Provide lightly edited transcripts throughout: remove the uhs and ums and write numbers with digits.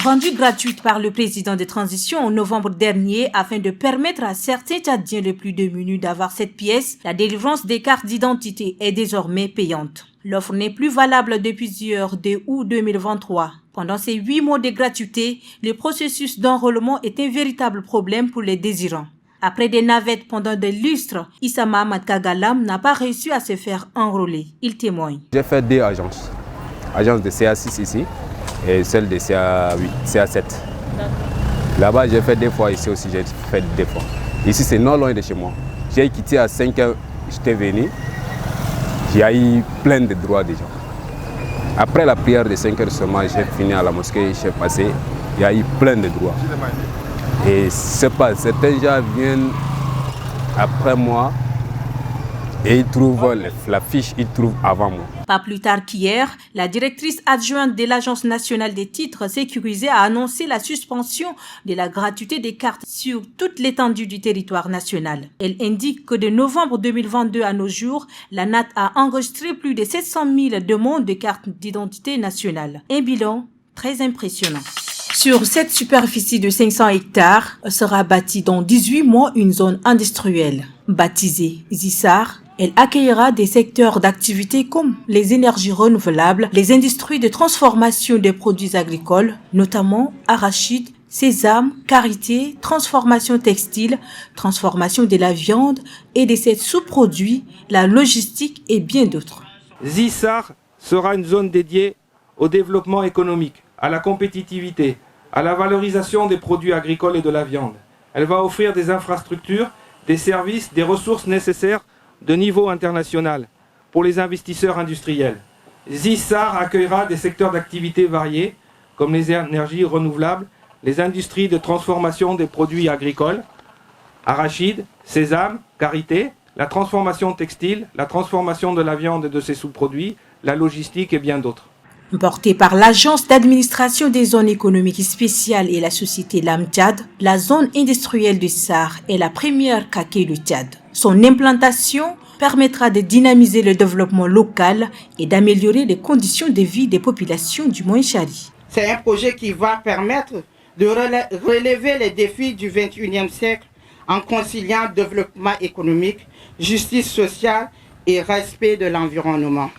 Rendue gratuite par le président de transition en novembre dernier afin de permettre à certains Tchadiens les plus démunis d'avoir cette pièce, la délivrance des cartes d'identité est désormais payante. L'offre n'est plus valable depuis de août 2023. Pendant ces 8 mois de gratuité, le processus d'enrôlement est un véritable problème pour les désirants. Après des navettes pendant des lustres, Issa Mahamad Kagalam n'a pas réussi à se faire enrôler. Il témoigne. J'ai fait 2 agences. Agence de CA6 ici et celle de CA8, CA7. Là-bas, j'ai fait 2 fois, ici aussi j'ai fait 2 fois. Ici, c'est non loin de chez moi. J'ai quitté à 5 h, j'étais venu. J'ai eu plein de droits déjà. Après la prière de 5 h seulement, j'ai fini à la mosquée, j'ai passé, il y a eu plein de droits. Et c'est pas, certains gens viennent après moi et ils trouvent la fiche, ils trouvent avant moi. Pas plus tard qu'hier, la directrice adjointe de l'Agence nationale des titres sécurisés a annoncé la suspension de la gratuité des cartes sur toute l'étendue du territoire national. Elle indique que de novembre 2022 à nos jours, la NAT a enregistré plus de 700 000 demandes de cartes d'identité nationale. Un bilan très impressionnant. Sur cette superficie de 500 hectares sera bâtie dans 18 mois une zone industrielle. Baptisée Zissar, elle accueillera des secteurs d'activité comme les énergies renouvelables, les industries de transformation des produits agricoles, notamment arachides, sésame, karité, transformation textile, transformation de la viande et de ses sous-produits, la logistique et bien d'autres. Zissar sera une zone dédiée au développement économique, à la compétitivité, à la valorisation des produits agricoles et de la viande. Elle va offrir des infrastructures, des services, des ressources nécessaires de niveau international pour les investisseurs industriels. Zissar accueillera des secteurs d'activité variés comme les énergies renouvelables, les industries de transformation des produits agricoles, arachides, sésame, karité, la transformation textile, la transformation de la viande et de ses sous-produits, la logistique et bien d'autres. Portée par l'Agence d'administration des zones économiques spéciales et la société LAM-Tchad, la zone industrielle du Sahar est la première qu'accueille le Tchad. Son implantation permettra de dynamiser le développement local et d'améliorer les conditions de vie des populations du Mont-Chari. C'est un projet qui va permettre de relever les défis du XXIe siècle en conciliant développement économique, justice sociale et respect de l'environnement.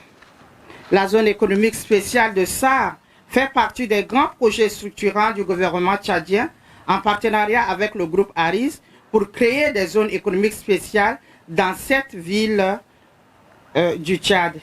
La zone économique spéciale de Sahar fait partie des grands projets structurants du gouvernement tchadien en partenariat avec le groupe ARIS pour créer des zones économiques spéciales dans 7 villes du Tchad.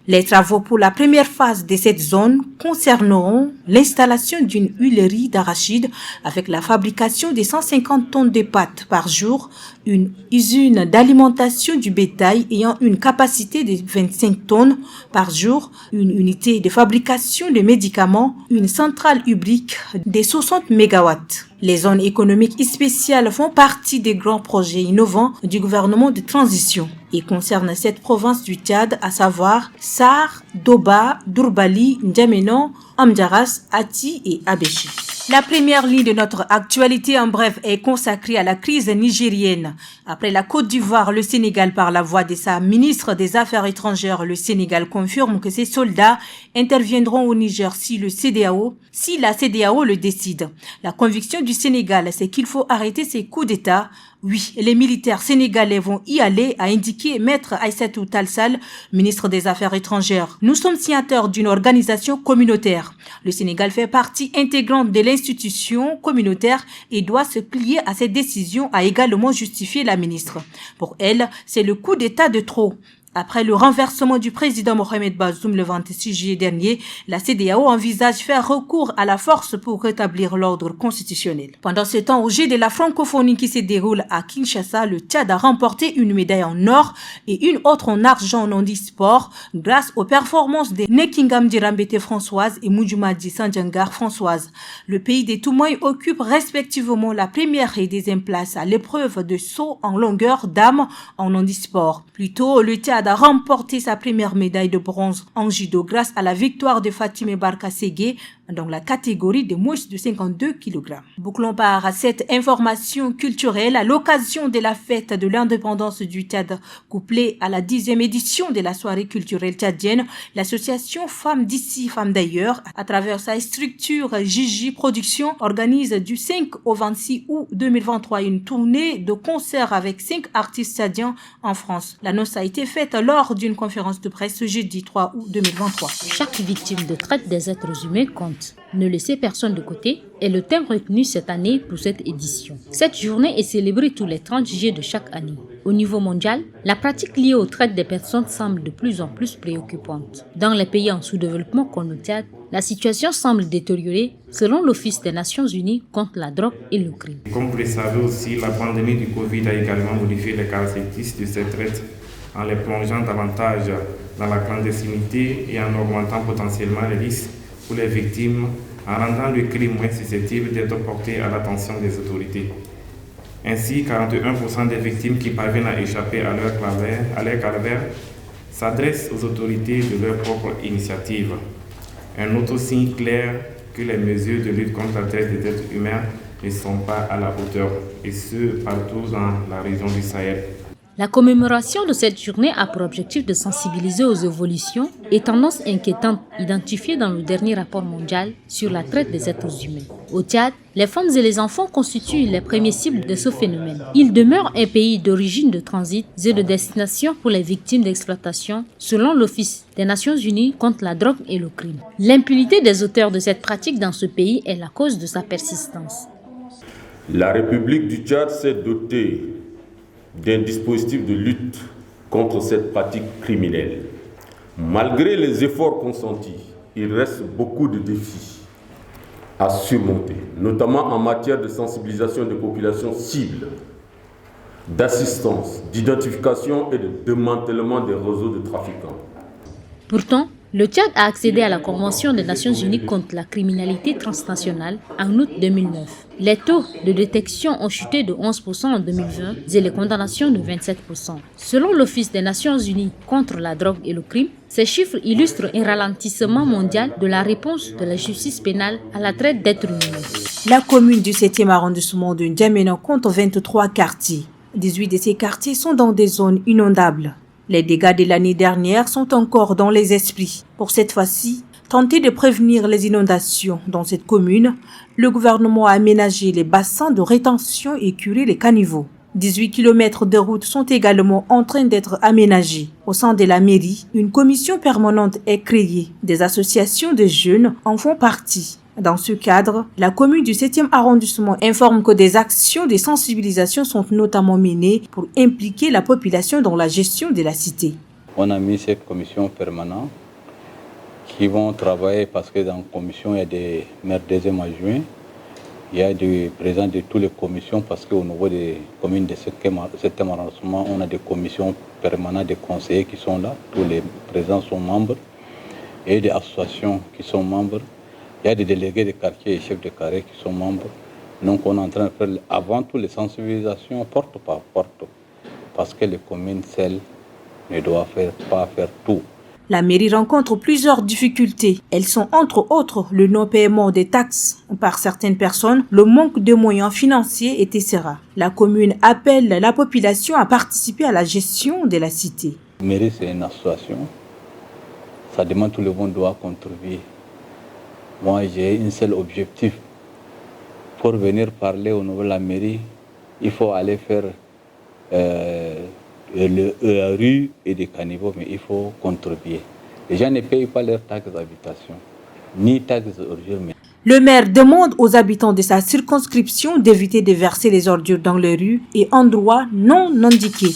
Les travaux pour la première phase de cette zone concerneront l'installation d'une huilerie d'arachides avec la fabrication de 150 tonnes de pâtes par jour, une usine d'alimentation du bétail ayant une capacité de 25 tonnes par jour, une unité de fabrication de médicaments, une centrale hybride de 60 MW. Les zones économiques spéciales font partie des grands projets innovants du gouvernement de transition et concernent cette province du Tchad, à savoir Sahar, Doba, Dourbali, N'Djamena, Amdjaras, Ati et Abéchi. La première ligne de notre actualité en bref est consacrée à la crise nigérienne. Après la Côte d'Ivoire, le Sénégal, par la voix de sa ministre des Affaires étrangères, le Sénégal confirme que ses soldats interviendront au Niger si la CEDEAO le décide. La conviction du Sénégal, c'est qu'il faut arrêter ces coups d'État. Oui, les militaires sénégalais vont y aller, a indiqué Maître Aïssatou Tall Sall, ministre des Affaires étrangères. Nous sommes signataires d'une organisation communautaire. Le Sénégal fait partie intégrante de l'institution communautaire et doit se plier à cette décision, a également justifié la ministre. Pour elle, c'est le coup d'État de trop. Après le renversement du président Mohamed Bazoum le 26 juillet dernier, la CEDEAO envisage faire recours à la force pour rétablir l'ordre constitutionnel. Pendant ce temps, au jeu de la francophonie qui se déroule à Kinshasa, le Tchad a remporté une médaille en or et une autre en argent en handisport grâce aux performances de Nekingam Dirambete Françoise et Mujumadi Sandjangar Françoise. Le pays des Toumoy occupe respectivement la première et deuxième place à l'épreuve de saut en longueur d'âme en handisport. Plus tôt, le Tchad a remporté sa première médaille de bronze en judo grâce à la victoire de Fatime Barka Ségué, dans la catégorie de moins de 52 kg. Bouclons par cette information culturelle à l'occasion de la fête de l'indépendance du Tchad, couplée à la 10e édition de la soirée culturelle tchadienne. L'association Femmes d'ici, Femmes d'ailleurs, à travers sa structure Gigi Production, organise du 5 au 26 août 2023 une tournée de concerts avec 5 artistes tchadiens en France. L'annonce a été faite lors d'une conférence de presse jeudi 3 août 2023. Chaque victime de traite des êtres humains compte. Ne laissez personne de côté est le thème retenu cette année pour cette édition. Cette journée est célébrée tous les 30 juillet de chaque année. Au niveau mondial, la pratique liée aux traites des personnes semble de plus en plus préoccupante. Dans les pays en sous-développement comme le Tchad, la situation semble détériorée selon l'Office des Nations Unies contre la drogue et le crime. Comme vous le savez aussi, la pandémie du Covid a également modifié les caractéristiques de ces traites en les plongeant davantage dans la clandestinité et en augmentant potentiellement les risques pour les victimes, en rendant le crime moins susceptible d'être porté à l'attention des autorités. Ainsi, 41% des victimes qui parviennent à échapper à leur calvaire s'adressent aux autorités de leur propre initiative. Un autre signe clair que les mesures de lutte contre la traite des êtres humains ne sont pas à la hauteur, et ce, partout dans la région du Sahel. La commémoration de cette journée a pour objectif de sensibiliser aux évolutions et tendances inquiétantes identifiées dans le dernier rapport mondial sur la traite des êtres humains. Au Tchad, les femmes et les enfants constituent les premières cibles de ce phénomène. Il demeure un pays d'origine, de transit et de destination pour les victimes d'exploitation, selon l'Office des Nations Unies contre la drogue et le crime. L'impunité des auteurs de cette pratique dans ce pays est la cause de sa persistance. La République du Tchad s'est dotée d'un dispositif de lutte contre cette pratique criminelle. Malgré les efforts consentis, il reste beaucoup de défis à surmonter, notamment en matière de sensibilisation des populations cibles, d'assistance, d'identification et de démantèlement des réseaux de trafiquants. Pourtant, le Tchad a accédé à la Convention des Nations Unies contre la criminalité transnationale en août 2009. Les taux de détection ont chuté de 11% en 2020 et les condamnations de 27%. Selon l'Office des Nations Unies contre la drogue et le crime, ces chiffres illustrent un ralentissement mondial de la réponse de la justice pénale à la traite d'êtres humains. La commune du 7e arrondissement de N'Djamena compte 23 quartiers. 18 de ces quartiers sont dans des zones inondables. Les dégâts de l'année dernière sont encore dans les esprits. Pour cette fois-ci, tenter de prévenir les inondations dans cette commune, le gouvernement a aménagé les bassins de rétention et curé les caniveaux. 18 km de routes sont également en train d'être aménagés. Au sein de la mairie, une commission permanente est créée. Des associations de jeunes en font partie. Dans ce cadre, la commune du 7e arrondissement informe que des actions de sensibilisation sont notamment menées pour impliquer la population dans la gestion de la cité. On a mis cette commission permanente qui vont travailler parce que dans la commission, il y a des maires deuxième adjoints, il y a des présidents de toutes les commissions parce qu'au niveau des communes du 7e arrondissement, on a des commissions permanentes, des conseillers qui sont là, tous les présidents sont membres et des associations qui sont membres. Il y a des délégués de quartier et chefs de carré qui sont membres. Donc on est en train de faire avant tout les sensibilisations porte par porte. Parce que les communes seules ne doivent pas faire tout. La mairie rencontre plusieurs difficultés. Elles sont entre autres le non-paiement des taxes par certaines personnes, le manque de moyens financiers, etc. La commune appelle la population à participer à la gestion de la cité. La mairie, c'est une association. Ça demande tout le monde doit contribuer. Moi, j'ai un seul objectif. Pour venir parler au niveau de la mairie, il faut aller faire la rue et des caniveaux, mais il faut contribuer. Les gens ne payent pas leurs taxes d'habitation, ni taxes ordures. Le maire demande aux habitants de sa circonscription d'éviter de verser les ordures dans les rues et endroits non indiqués.